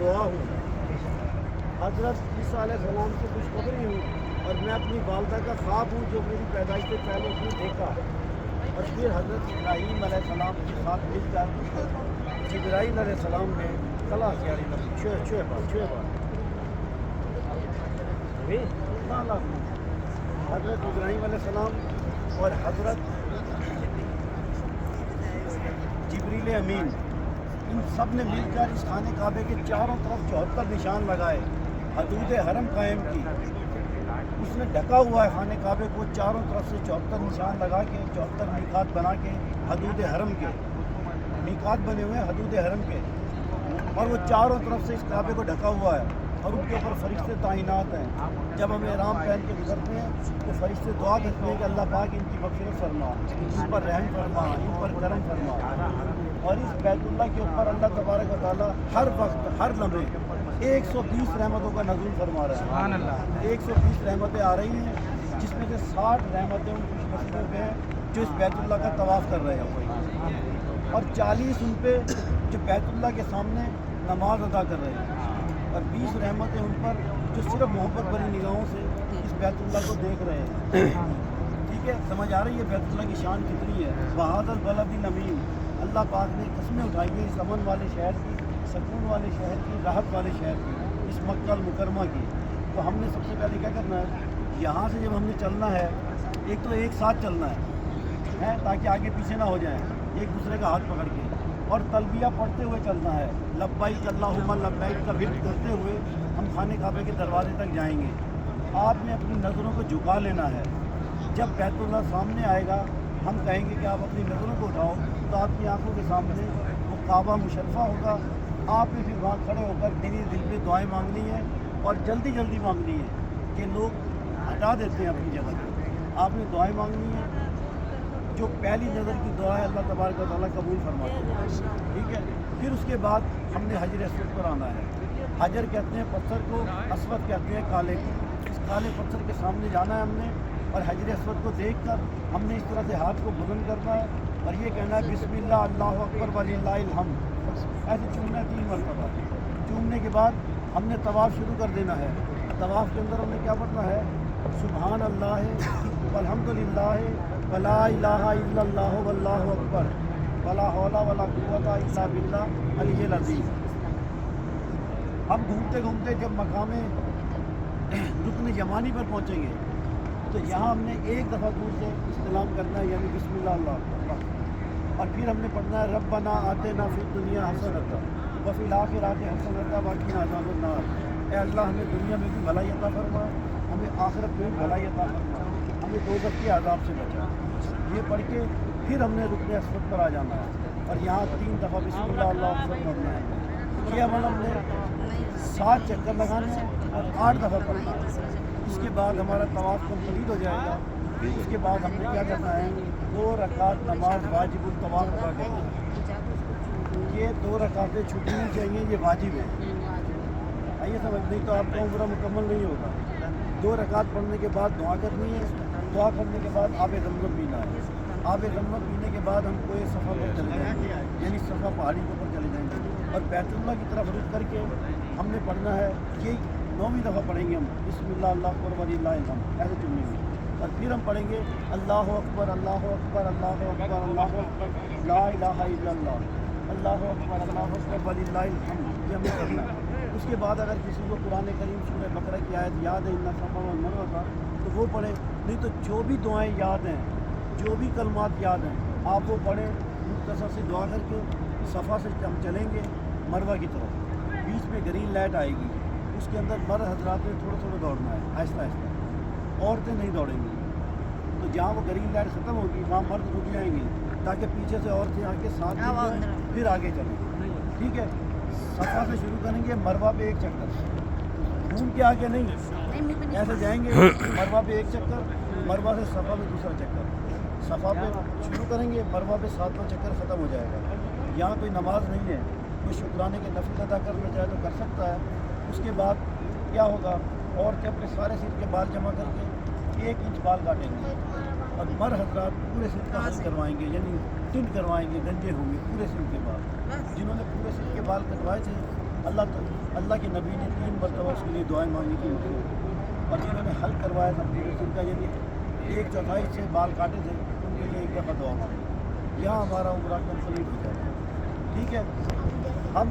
دعا ہوں، حضرت عیسیٰ علیہ السلام سے خوشخبری ہوں، اور میں اپنی والدہ کا خواب ہوں جو میری پیدائش سے پہلے اس نے دیکھا، اور پھر حضرت ابراہیم علیہ السلام کے ساتھ مل کر جبرائیل علیہ السلام نے خلاص یاری نبی چھ بار حضرت ابراہیم علیہ السلام اور حضرت جبریل امین ان سب نے مل کر اس خانہ کعبے کے چاروں طرف 74 نشان لگائے، حدود حرم قائم کی۔ اس نے ڈھکا ہوا ہے خانہ کعبے کو چاروں طرف سے 74 نشان لگا کے، 74 میقات بنا کے، حدود حرم کے میقات بنے ہوئے ہیں حدود حرم کے، اور وہ چاروں طرف سے اس کعبے کو ڈھکا ہوا ہے، اور ان کے اوپر فرشتے تعینات ہیں۔ جب ہم احرام پہن کے گزرتے ہیں تو فرشتے دعا کرتے ہیں کہ اللہ پاک ان کی مغفرت فرما، ان پر رحم فرما، ان پر کرم فرما۔ اور اس بیت اللہ کے اوپر اللہ تبارک و تعالیٰ ہر وقت ہر لمحے 120 رحمتوں کا نزول فرما رہا ہے۔ سبحان اللہ، 120 رحمتیں آ رہی ہیں، جس میں سے 60 رحمتیں ان خوش نصیبوں پہ ہیں جو اس بیت اللہ کا طواف کر رہے ہیں، اور 40 ان پہ جو بیت اللہ کے سامنے نماز ادا کر رہے ہیں، اور 20 رحمتیں ان پر جو صرف محبت بھری نگاہوں سے اس بیت اللہ کو دیکھ رہے ہیں۔ ٹھیک ہے، سمجھ آ رہی ہے بیت اللہ کی شان کتنی ہے؟ بہادر البلد الامین، اللہ پاک نے قسمیں اٹھائی ہیں اس امن والے شہر کی، سکون والے شہر کی، راحت والے شہر کی، اس مکہ المکرمہ کی۔ تو ہم نے سب سے پہلے کیا کرنا ہے، یہاں سے جب ہم نے چلنا ہے، ایک تو ایک ساتھ چلنا ہے تاکہ آگے پیچھے نہ ہو جائیں، ایک دوسرے کا ہاتھ پکڑ کے، اور تلبیہ پڑھتے ہوئے چلنا ہے، لبیک اللہم لبیک کا ورد کرتے ہوئے ہم خانہ کعبے کے دروازے تک جائیں گے۔ آپ نے اپنی نظروں کو جھکا لینا ہے، جب بیت اللہ سامنے آئے گا ہم کہیں گے کہ آپ اپنی نظروں کو اٹھاؤ، تو آپ کی آنکھوں کے سامنے وہ کعبہ مشرفہ ہوگا۔ آپ نے پھر وہاں کھڑے ہو کر دلی دل پہ دعائیں مانگنی ہیں، اور جلدی جلدی مانگنی ہے کہ لوگ ہٹا دیتے ہیں اپنی جگہ پہ۔ آپ نے دعائیں مانگنی ہیں، جو پہلی نظر کی دعا ہے اللہ تبارک و تعالیٰ قبول فرماتے ہیں، ٹھیک ہے۔ پھر اس کے بعد ہم نے حجر اسود پر آنا ہے۔ حجر کہتے ہیں پتھر کو، اسود کہتے ہیں کالے کو۔ اس کالے پتھر کے سامنے جانا ہے ہم نے، اور حجر اسود کو دیکھ کر ہم نے اس طرح سے ہاتھ کو بلند کرنا ہے، اور یہ کہنا ہے بسم اللہ اللہ اکبر وللہ الحمد، ایسے چومنا ہے 3 مرتبہ۔ چومنے کے بعد ہم نے طواف شروع کر دینا ہے۔ طواف کے اندر ہم نے کیا پڑھنا ہے، سبحان اللہ والحمد للہ ولا الہ الا اللہ واللہ اکبر ولا حول ولا قوت الا باللہ العلی العظیم۔ ہم گھومتے گھومتے جب مقام رکن یمانی پر پہنچیں گے تو یہاں ہم نے ایک دفعہ دور سے استلام کرنا ہے، یعنی بسم اللہ اللہ اکبر، اور پھر ہم نے پڑھنا ہے ربنا آتنا فی الدنیا حسنۃ وفی الآخرۃ حسنۃ وقنا عذاب النار۔ اے اللہ ہمیں دنیا میں بھی بھلائی عطا فرما، ہمیں آخرت میں بھی بھلائی عطا فرما، ہمیں دوزخ کے عذاب سے بچا۔ یہ پڑھ کے پھر ہم نے رکن اسود پر آ جانا ہے، اور یہاں 3 دفعہ بسم اللہ اللہ اکبر پڑھنا ہے۔ یہ عمل ہم نے 7 چکر لگانے ہیں اور 8 دفعہ پڑھنا ہے۔ اس کے بعد ہمارا طواف کمپلیٹ ہو جائے گا۔ اس کے بعد ہم نے کیا کرنا ہے، 2 رکعت نماز واجب الطواف ادا کرنا ہے۔ یہ 2 رکعتیں چھٹنی چاہیے، یہ واجب ہے۔ آئیے سمجھ، نہیں تو آپ کا عمرہ مکمل نہیں ہوگا۔ 2 رکعت پڑھنے کے بعد دعا کرنی ہے، دعا کرنے کے بعد آب زمزم پینا ہے۔ آب زمزم پینے کے بعد ہم کوئی صفا پر چلے جائیں گے، یعنی صفا پہاڑی کے اوپر چلے جائیں گے، اور بیت اللہ کی طرف رک کر کے ہم نے پڑھنا ہے، یہ 9ویں دفعہ پڑھیں گے ہم بسم اللہ اللہ اکبر وللہ الحمد، ایسے چنیں گے، اور پھر ہم پڑھیں گے اللہ اکبر اللہ اکبر اللہ اکبر اللہ اکبر لا الہ الا اللہ اللہ اکبر اللہ اکبر وللہ الحمد، یہ ہمیں کرنا ہے۔ اس کے بعد اگر کسی کو قرآن کریم سورہ بقرہ کی آیت یاد ہے، ان صفا والمروہ کا، تو وہ پڑھیں، نہیں تو جو بھی دعائیں یاد ہیں، جو بھی کلمات یاد ہیں آپ وہ پڑھیں، مختصر سے دعا کر کے صفا سے ہم چلیں گے مروہ کی طرف۔ بیچ میں گرین لائٹ آئے گی، اس کے اندر مرد حضرات نے تھوڑا تھوڑا دوڑنا ہے، آہستہ آہستہ، عورتیں نہیں دوڑیں گی۔ تو جہاں وہ گرین لائٹ ختم ہوگی وہاں مرد رک جائیں گے، تاکہ پیچھے سے عورتیں آ کے ساتھ پھر آگے چلیں، ٹھیک ہے۔ صفا سے شروع کریں گے، مروہ پہ 1 چکر، گھوم کے آگے نہیں، ایسے جائیں گے، مروہ پہ 1 چکر، مروہ سے صفا پہ 2سرا چکر، صفا پہ شروع کریں گے، مروہ پہ 7واں چکر ختم ہو جائے گا۔ یہاں کوئی نماز نہیں ہے، کوئی شکرانے کے نفل ادا کرنا چاہے تو کر سکتا ہے۔ اس کے بعد کیا ہوگا، عورتیں اپنے سارے سر کے بال جمع کر کے 1 انچ بال کاٹیں گے، اور مرد حضرات پورے سر کا حل کروائیں گے، یعنی ٹنٹ کروائیں گے، گنجے ہوں گے پورے سر کے بال۔ جنہوں نے پورے سر کے بال کٹوائے تھے اللہ کے نبی نے 3 مرتبہ اس کے لیے دعائیں مانگی تھی اور جنہوں نے حل کروایا تھا جن کا یعنی 1/4 سے بال کاٹے تھے ان کے لیے 1 دفعہ دعا مانگی. یہاں ہمارا عمرہ کمپلیٹ ہو جائے گا. ٹھیک ہے. ہم